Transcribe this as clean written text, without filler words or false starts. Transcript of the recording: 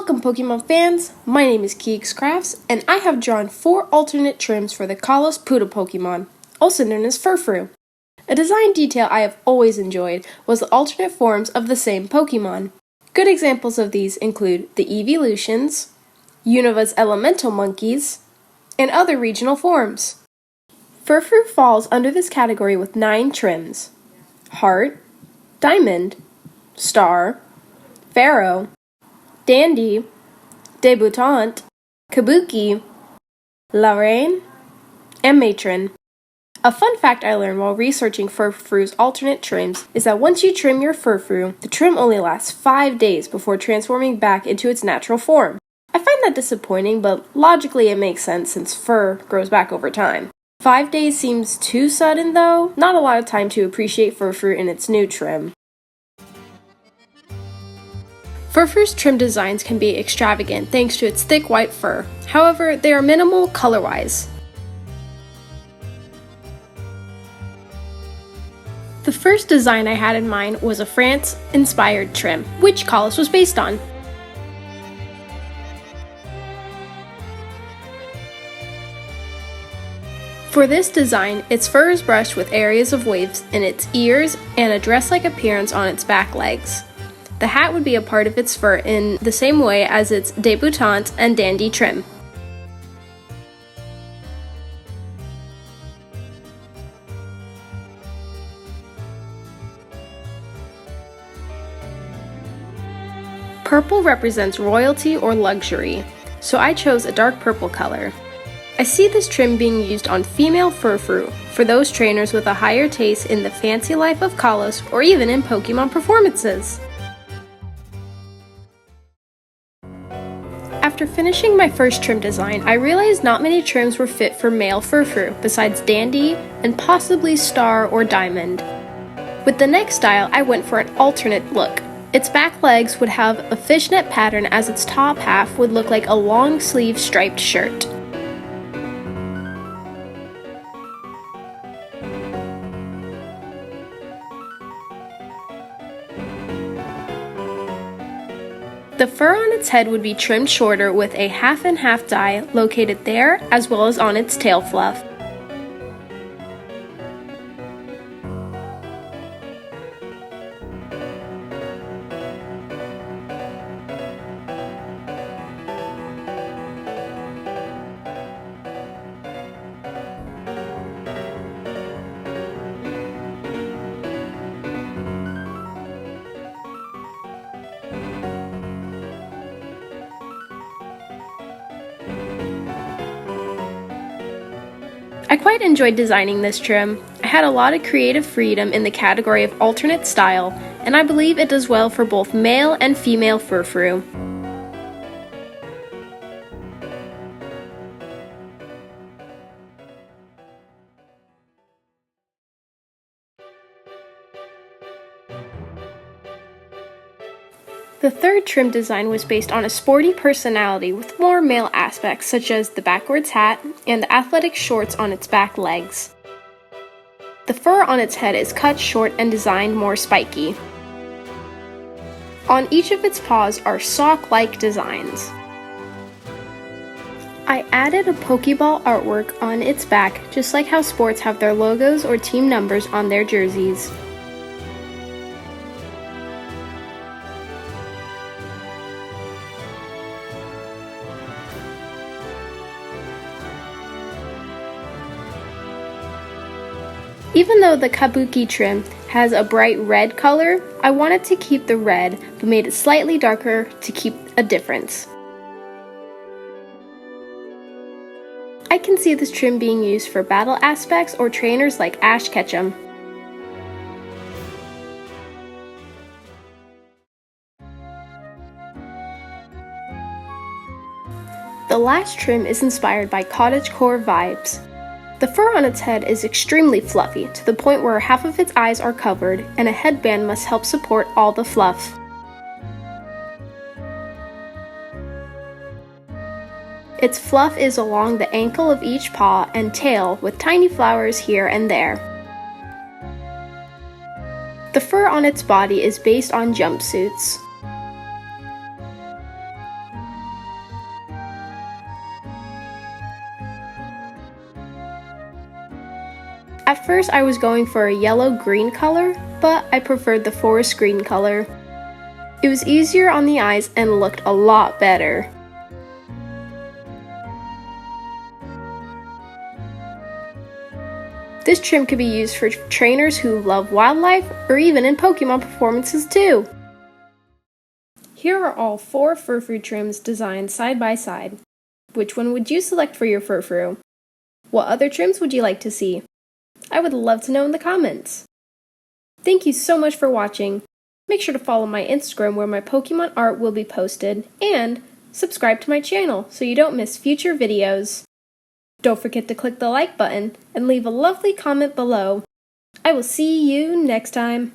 Welcome Pokemon fans, my name is Keeks Crafts, and I have drawn 4 alternate trims for the Kalos Poodle Pokemon, also known as Furfrou. A design detail I have always enjoyed was the alternate forms of the same Pokemon. Good examples of these include the Evolutions, Unova's Elemental Monkeys, and other regional forms. Furfrou falls under this category with 9 trims: Heart, Diamond, Star, Pharaoh, Dandy, Debutante, Kabuki, La Reine, and Matron. A fun fact I learned while researching Furfrou's alternate trims is that once you trim your Furfrou, the trim only lasts 5 days before transforming back into its natural form. I find that disappointing, but logically it makes sense since fur grows back over time. 5 days seems too sudden though, not a lot of time to appreciate Furfrou in its new trim. Furfrou's trim designs can be extravagant thanks to its thick white fur. However, they are minimal color-wise. The first design I had in mind was a France-inspired trim, which Kalos was based on. For this design, its fur is brushed with areas of waves in its ears and a dress-like appearance on its back legs. The hat would be a part of its fur in the same way as its Debutante and Dandy trim. Purple represents royalty or luxury, so I chose a dark purple color. I see this trim being used on female Furfrou for those trainers with a higher taste in the fancy life of Kalos or even in Pokemon performances. After finishing my first trim design, I realized not many trims were fit for male Furfrou besides Dandy and possibly Star or Diamond. With the next style, I went for an alternate look. Its back legs would have a fishnet pattern as its top half would look like a long sleeve striped shirt. The fur on its head would be trimmed shorter with a half-and-half dye located there as well as on its tail fluff. I quite enjoyed designing this trim. I had a lot of creative freedom in the category of alternate style, and I believe it does well for both male and female Furfrou. The third trim design was based on a sporty personality with more male aspects such as the backwards hat and the athletic shorts on its back legs. The fur on its head is cut short and designed more spiky. On each of its paws are sock-like designs. I added a Pokeball artwork on its back just like how sports have their logos or team numbers on their jerseys. Even though the Kabuki trim has a bright red color, I wanted to keep the red but made it slightly darker to keep a difference. I can see this trim being used for battle aspects or trainers like Ash Ketchum. The last trim is inspired by cottagecore vibes. The fur on its head is extremely fluffy, to the point where half of its eyes are covered, and a headband must help support all the fluff. Its fluff is along the ankle of each paw and tail with tiny flowers here and there. The fur on its body is based on jumpsuits. At first I was going for a yellow-green color, but I preferred the forest green color. It was easier on the eyes and looked a lot better. This trim could be used for trainers who love wildlife or even in Pokemon performances too. Here are all 4 Furfrou trims designed side by side. Which one would you select for your Furfrou? What other trims would you like to see? I would love to know in the comments. Thank you so much for watching. Make sure to follow my Instagram where my Pokemon art will be posted, and subscribe to my channel so you don't miss future videos. Don't forget to click the like button and leave a lovely comment below. I will see you next time.